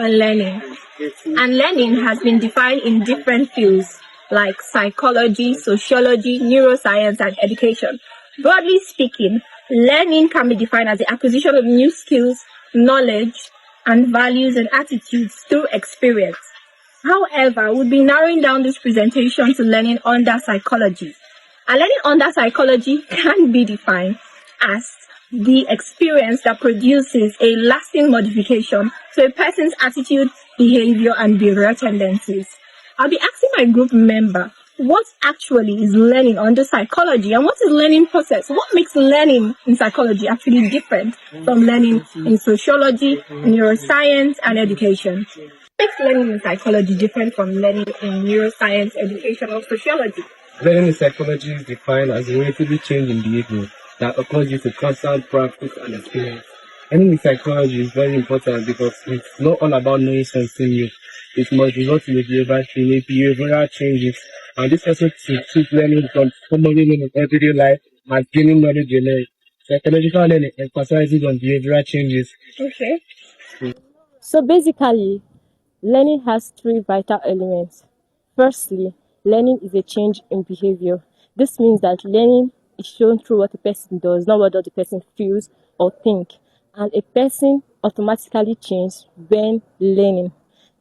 on learning. And learning has been defined in different fields like psychology, sociology, neuroscience, and education. Broadly speaking, learning can be defined as the acquisition of new skills, knowledge, and values and attitudes through experience. However, we'll be narrowing down this presentation to learning under psychology. And learning under psychology can be defined as the experience that produces a lasting modification to a person's attitude, behavior, and behavioral tendencies. I'll be asking my group member what actually is learning under psychology and what is learning process? What makes learning in psychology actually different from learning in sociology, neuroscience, and education? What makes learning in psychology different from learning in neuroscience, education, or sociology? Learning in psychology is defined as a relatively change in behavior that occurs due to constant practice and experience. Learning in psychology is very important because it's not all about knowing something new. It must result in behavioral changes, and this also treats learning from commonly known in everyday life as gaining knowledge alone. Psychological learning emphasizes on behavioral changes. Okay. So basically, learning has three vital elements. Firstly, learning is a change in behavior. This means that learning is shown through what a person does, not what the person feels or think. And a person automatically changes when learning.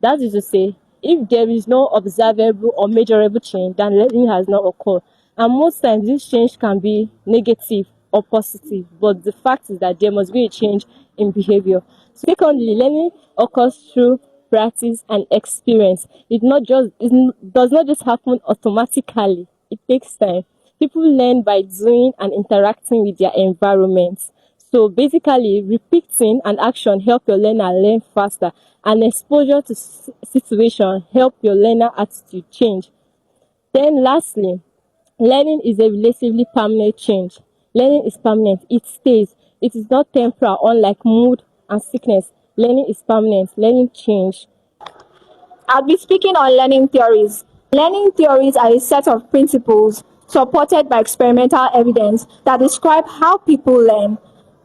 That is to say, if there is no observable or measurable change, then learning has not occurred. And most times this change can be negative or positive, but the fact is that there must be a change in behavior. Secondly, learning occurs through practice and experience. It does not just happen automatically. It takes time. People learn by doing and interacting with their environment. So basically, repeating an action help your learner learn faster, and exposure to situation help your learner attitude change. Then lastly, learning is a relatively permanent change. Learning is permanent. It stays. It is not temporal, unlike mood and sickness. Learning is permanent. Learning change. I'll be speaking on learning theories. Learning theories are a set of principles supported by experimental evidence that describe how people learn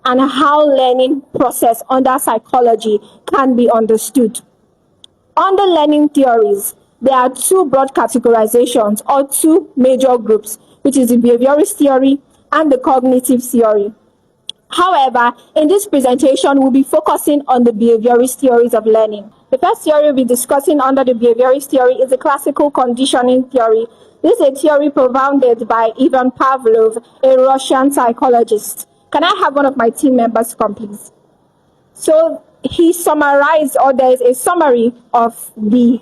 and how learning process under psychology can be understood. Under learning theories, there are two broad categorizations or two major groups, which is the behaviorist theory and the cognitive theory. However, in this presentation, we'll be focusing on the behaviorist theories of learning. The first theory we'll be discussing under the behaviorist theory is the classical conditioning theory. This is a theory propounded by Ivan Pavlov, a Russian psychologist. Can I have one of my team members come, please? So he summarized, or there is a summary of the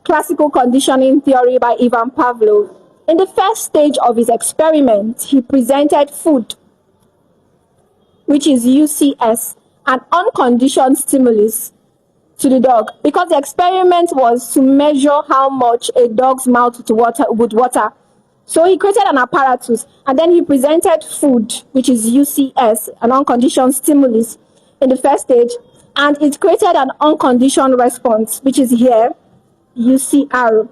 classical conditioning theory by Ivan Pavlov. In the first stage of his experiment, he presented food, which is UCS, an unconditioned stimulus to the dog, because the experiment was to measure how much a dog's mouth would water. So he created an apparatus, and then he presented food, which is UCS, an unconditioned stimulus, in the first stage, and it created an unconditioned response, which is here, UCR.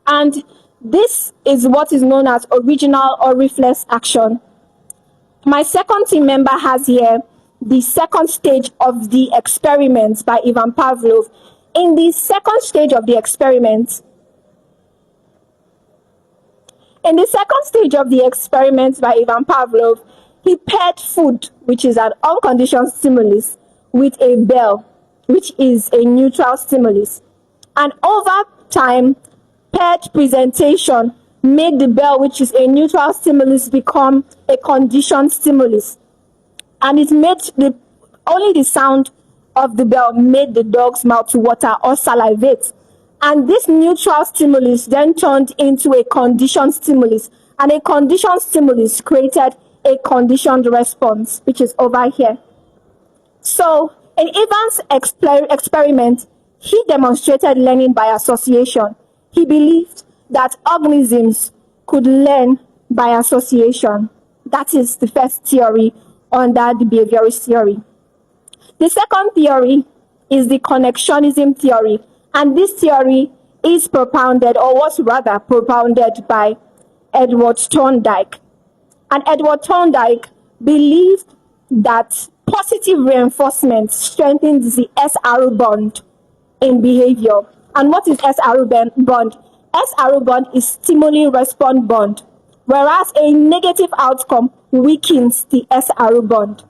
And this is what is known as original or reflex action. My second team member has here the second stage of the experiment by Ivan Pavlov. In the second stage of the experiment, by Ivan Pavlov, he paired food, which is an unconditioned stimulus, with a bell, which is a neutral stimulus. And over time, paired presentation made the bell, which is a neutral stimulus, become a conditioned stimulus. And it made only the sound of the bell made the dog's mouth to water or salivate. And this neutral stimulus then turned into a conditioned stimulus. And a conditioned stimulus created a conditioned response, which is over here. So in Ivan's experiment, he demonstrated learning by association. He believed that organisms could learn by association. That is the first theory under the behaviorist theory. The second theory is the connectionism theory, and this theory is propounded, or was rather propounded, by Edward Thorndike. And Edward Thorndike believed that positive reinforcement strengthens the SR bond in behavior. And what is SRO bond? SRO bond is stimuli response bond, whereas a negative outcome weakens the SRO bond.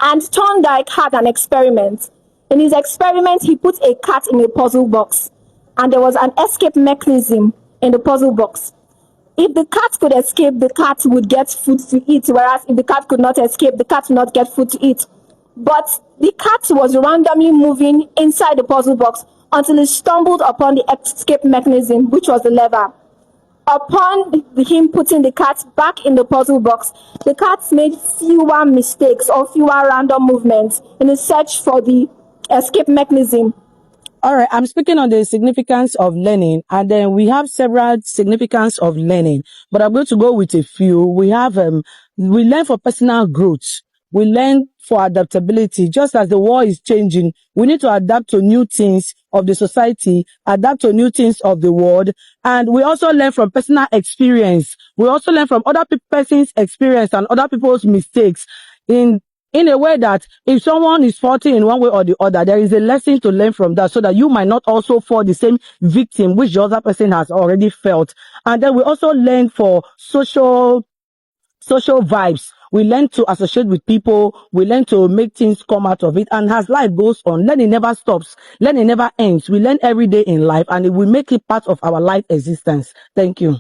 And Thorndike had an experiment. In his experiment, he put a cat in a puzzle box, and there was an escape mechanism in the puzzle box. If the cat could escape, the cat would get food to eat, whereas if the cat could not escape, the cat would not get food to eat. But the cat was randomly moving inside the puzzle box until it stumbled upon the escape mechanism, which was the lever. Upon him putting the cat back in the puzzle box, the cat made fewer mistakes or fewer random movements in the search for the escape mechanism. All right, I'm speaking on the significance of learning, and then we have several significance of learning, but I'm going to go with a few. We have, we learn for personal growth. We learn for adaptability. Just as the world is changing, we need to adapt to new things of the society, adapt to new things of the world. And we also learn from personal experience. We also learn from other person's experience and other people's mistakes in a way that if someone is faulty in one way or the other, there is a lesson to learn from that so that you might not also fall the same victim which the other person has already felt. And then we also learn for social vibes. We learn to associate with people. We learn to make things come out of it. And as life goes on, learning never stops. Learning never ends. We learn every day in life, and it will make it part of our life existence. Thank you.